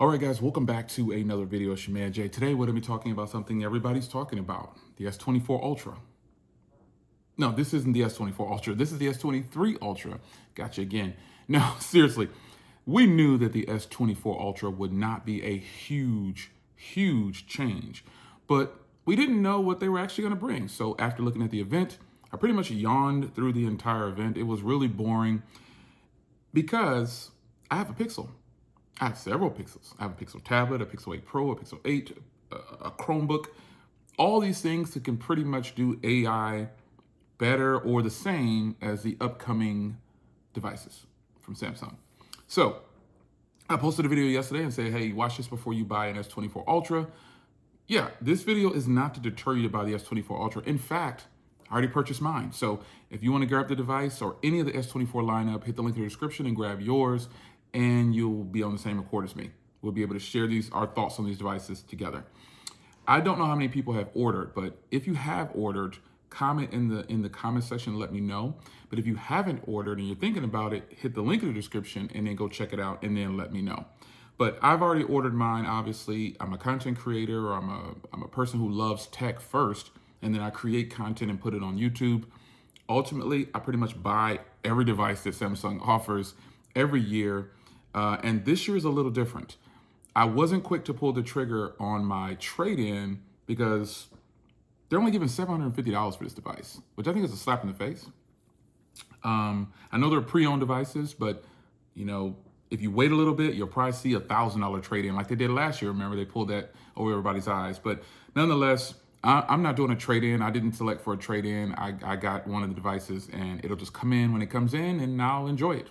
All right, guys, welcome back to another video. It's your man Jay. Today, we're going to be talking about something everybody's talking about, the S24 Ultra. No, this isn't the S24 Ultra. This is the S23 Ultra. Gotcha again. No, seriously, we knew that the S24 Ultra would not be a huge change, but we didn't know what they were actually going to bring. So after looking at the event, I pretty much yawned through the entire event. It was really boring because I have a Pixel. I have several Pixels. I have a Pixel tablet, a Pixel 8 Pro, a Pixel 8, a Chromebook. All these things that can pretty much do AI better or the same as the upcoming devices from Samsung. So I posted a video yesterday and said, hey, watch this before you buy an S24 Ultra. Yeah, this video is not to deter you to buy the S24 Ultra. In fact, I already purchased mine. So if you want to grab the device or any of the S24 lineup, hit the link in the description and grab yours, and you'll be on the same accord as me. We'll be able to share our thoughts on these devices together. I don't know how many people have ordered, but if you have ordered, comment in the comment section and let me know. But if you haven't ordered and you're thinking about it, hit the link in the description and then go check it out and then let me know. But I've already ordered mine. Obviously, I'm a content creator, or I'm a person who loves tech first, and then I create content and put it on YouTube. Ultimately, I pretty much buy every device that Samsung offers every year. And this year is a little different. I wasn't quick to pull the trigger on my trade-in because they're only giving $750 for this device, which I think is a slap in the face. I know they're pre-owned devices, but you know, if you wait a little bit, you'll probably see $1,000 trade-in like they did last year. Remember, they pulled that over everybody's eyes. But nonetheless, I'm not doing a trade-in. I didn't select for a trade-in. I got one of the devices, and it'll just come in when it comes in, and I'll enjoy it.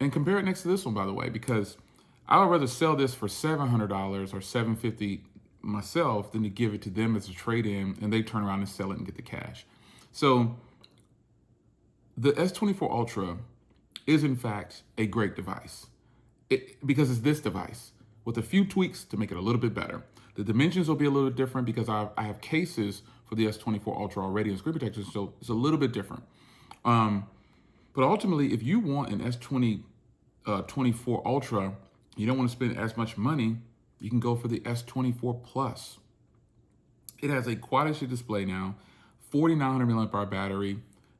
And compare it next to this one, by the way, because I would rather sell this for $700 or $750 myself than to give it to them as a trade-in and they turn around and sell it and get the cash. So the S24 Ultra is in fact a great device because it's this device with a few tweaks to make it a little bit better. The dimensions will be a little different because I have cases for the S24 Ultra already and screen protection, so it's a little bit different. But ultimately, if you want an S24 Ultra, you don't want to spend as much money, you can go for the S24 Plus. It has a Quad HD display now, 4,900 milliamp hour battery.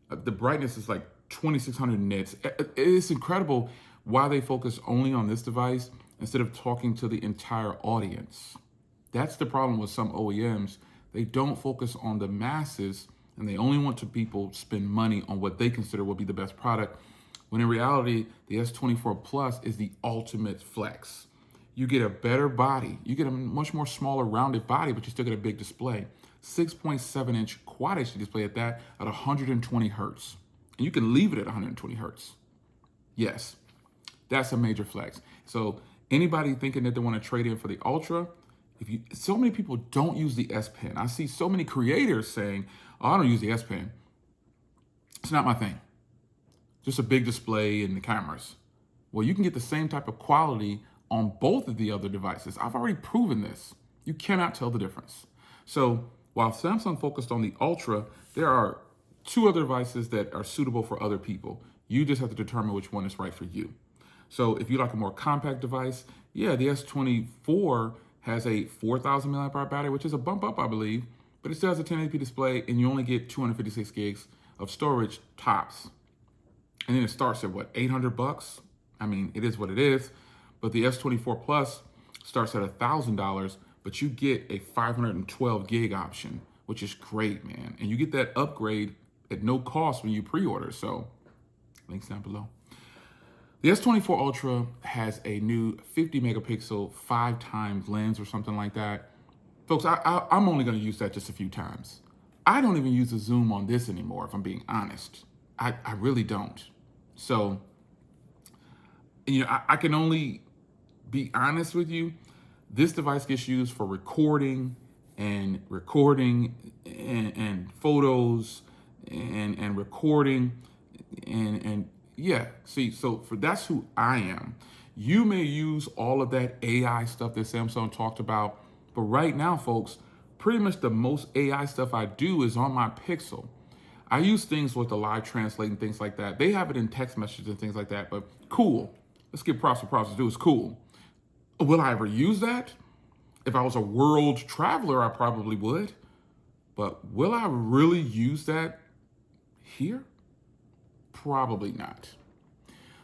The brightness is like 2,600 nits. It's incredible why they focus only on this device instead of talking to the entire audience. That's the problem with some OEMs. They don't focus on the masses, and they only want people to spend money on what they consider will be the best product, when in reality, the S24 Plus is the ultimate flex. You get a better body. You get a much more smaller, rounded body, but you still get a big display. 6.7-inch Quad HD display at that, at 120 hertz. And you can leave it at 120 hertz. Yes, that's a major flex. So anybody thinking that they want to trade in for the Ultra, so many people don't use the S Pen. I see so many creators saying, oh, I don't use the S Pen. It's not my thing. Just a big display and the cameras. Well, you can get the same type of quality on both of the other devices. I've already proven this. You cannot tell the difference. So while Samsung focused on the Ultra, there are two other devices that are suitable for other people. You just have to determine which one is right for you. So if you like a more compact device, yeah, the S24 has a 4,000 milliamp hour battery, which is a bump up, I believe, but it still has a 1080p display, and you only get 256 gigs of storage tops. And then it starts at what, $800? I mean, it is what it is. But the S24 Plus starts at $1,000, but you get a 512 gig option, which is great, man. And you get that upgrade at no cost when you pre-order. So links down below. The S24 Ultra has a new 50 megapixel 5x lens or something like that. Folks, I'm only going to use that just a few times. I don't even use the zoom on this anymore, if I'm being honest. I really don't. So, you know, I can only be honest with you. This device gets used for recording and photos and recording and yeah, see, so that's who I am. You may use all of that AI stuff that Samsung talked about, but right now, folks, pretty much the most AI stuff I do is on my Pixel. I use things with the live translate and things like that. They have it in text messages and things like that, but cool. Let's give props to props to do. It's cool. Will I ever use that? If I was a world traveler, I probably would. But will I really use that here? Probably not.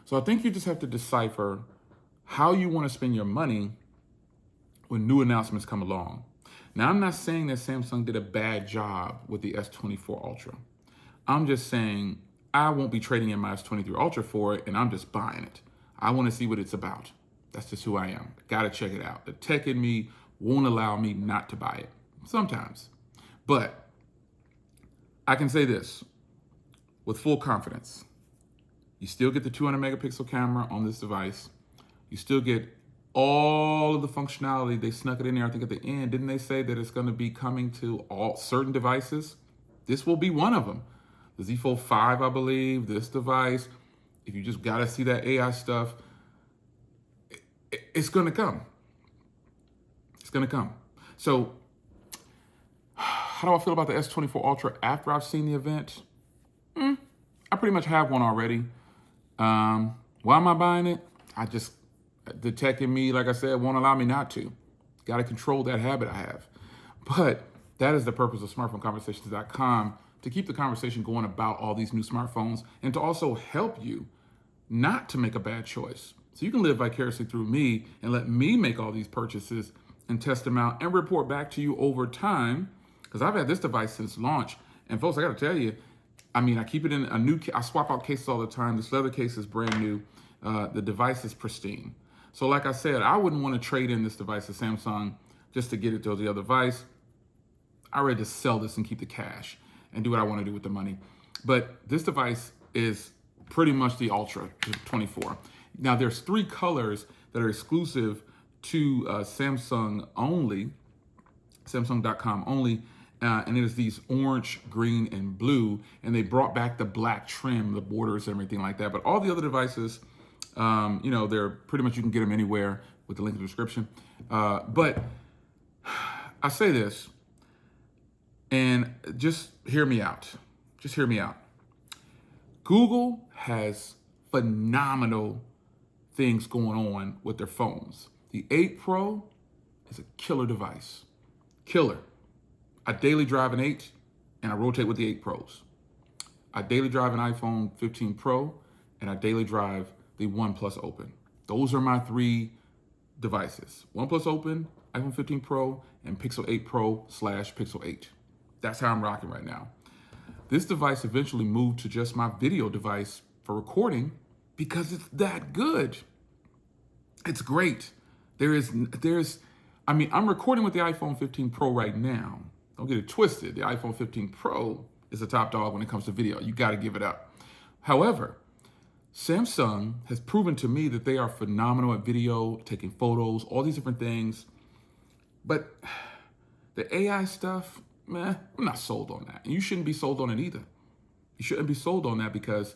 So I think you just have to decipher how you want to spend your money when new announcements come along. Now, I'm not saying that Samsung did a bad job with the S24 Ultra. I'm just saying I won't be trading in my S23 Ultra for it, and I'm just buying it. I want to see what it's about. That's just who I am. Got to check it out. The tech in me won't allow me not to buy it sometimes. But I can say this with full confidence. You still get the 200 megapixel camera on this device. You still get all of the functionality. They snuck it in there, I think, at the end. Didn't they say that it's going to be coming to all certain devices? This will be one of them. The Z Fold 5, I believe, this device. If you just got to see that AI stuff, it's going to come. It's going to come. So how do I feel about the S24 Ultra after I've seen the event? I pretty much have one already. Why am I buying it? The tech in me, like I said, won't allow me not to. Got to control that habit I have. But that is the purpose of smartphoneconversations.com, to keep the conversation going about all these new smartphones and to also help you not to make a bad choice. So you can live vicariously through me and let me make all these purchases and test them out and report back to you over time. Because I've had this device since launch. And folks, I got to tell you, I keep it in a new, I swap out cases all the time. This leather case is brand new. The device is pristine. So like I said, I wouldn't want to trade in this device to Samsung just to get it to the other device. I'd rather just sell this and keep the cash and do what I want to do with the money. But this device is pretty much the Ultra 24. Now there's 3 colors that are exclusive to Samsung only, Samsung.com only. And it is these orange, green, and blue. And they brought back the black trim, the borders, and everything like that. But all the other devices, they're pretty much, you can get them anywhere with the link in the description. But I say this, and just hear me out. Just hear me out. Google has phenomenal things going on with their phones. The 8 Pro is a killer device. Killer. I daily drive an 8, and I rotate with the 8 Pros. I daily drive an iPhone 15 Pro, and I daily drive the OnePlus Open. Those are my 3 devices. OnePlus Open, iPhone 15 Pro, and Pixel 8 Pro / Pixel 8. That's how I'm rocking right now. This device eventually moved to just my video device for recording because it's that good. It's great. I'm recording with the iPhone 15 Pro right now. Don't get it twisted. The iPhone 15 Pro is the top dog when it comes to video. You got to give it up. However, Samsung has proven to me that they are phenomenal at video, taking photos, all these different things. But the AI stuff, I'm not sold on that. And you shouldn't be sold on it either. You shouldn't be sold on that because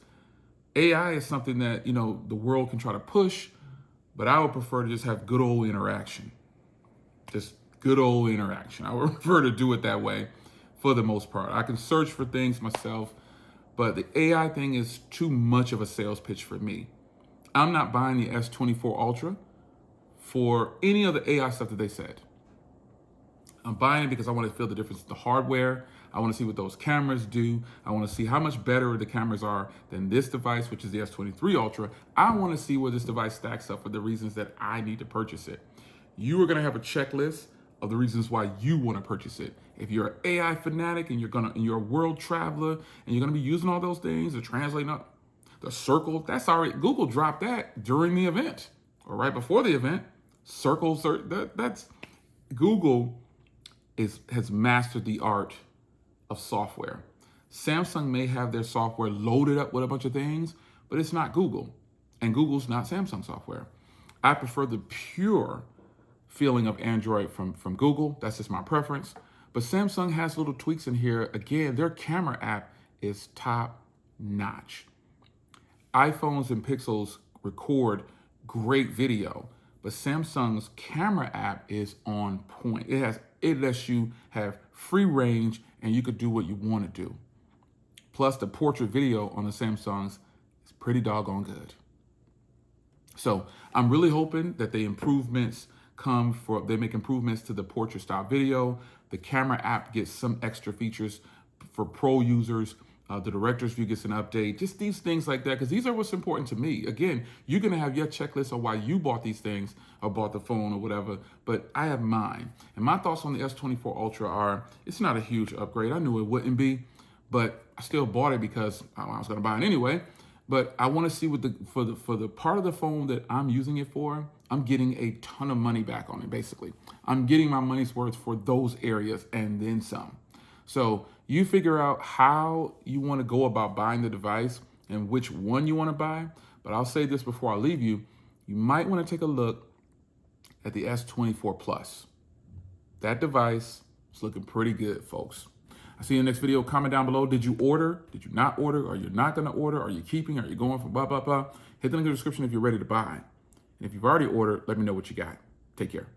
AI is something that, the world can try to push, but I would prefer to just have good old interaction. Just good old interaction. I would prefer to do it that way for the most part. I can search for things myself, but the AI thing is too much of a sales pitch for me. I'm not buying the S24 Ultra for any of the AI stuff that they said. I'm buying it because I want to feel the difference in the hardware. I want to see what those cameras do. I want to see how much better the cameras are than this device, which is the S23 Ultra. I want to see where this device stacks up for the reasons that I need to purchase it. You are going to have a checklist of the reasons why you want to purchase it. If you're an AI fanatic and you're a world traveler and you're going to be using all those things to translate up the circle, that's already, Google dropped that during the event or right before the event. Circles, that's Google has mastered the art of software. Samsung may have their software loaded up with a bunch of things, but it's not Google, and Google's not Samsung software. I prefer the pure feeling of Android from Google. That's just my preference. But Samsung has little tweaks in here. Again, their camera app is top notch. iPhones and Pixels record great video, but Samsung's camera app is on point. It lets you have free range and you could do what you want to do. Plus the portrait video on the Samsungs is pretty doggone good. So I'm really hoping that they make improvements to the portrait style video. The camera app gets some extra features for pro users. The director's view gets an update, just these things like that, because these are what's important to me. Again, you're gonna have your checklist of why you bought these things or bought the phone or whatever, but I have mine. And my thoughts on the S24 Ultra are, it's not a huge upgrade. I knew it wouldn't be, but I still bought it because I was gonna buy it anyway. But I wanna see what for the part of the phone that I'm using it for, I'm getting a ton of money back on it, basically. I'm getting my money's worth for those areas and then some. So you figure out how you want to go about buying the device and which one you want to buy. But I'll say this before I leave you, you might want to take a look at the S24 Plus. That device is looking pretty good, folks. I'll see you in the next video. Comment down below. Did you order? Did you not order? Are you not going to order? Are you keeping? Are you going for blah, blah, blah? Hit the link in the description if you're ready to buy. And if you've already ordered, let me know what you got. Take care.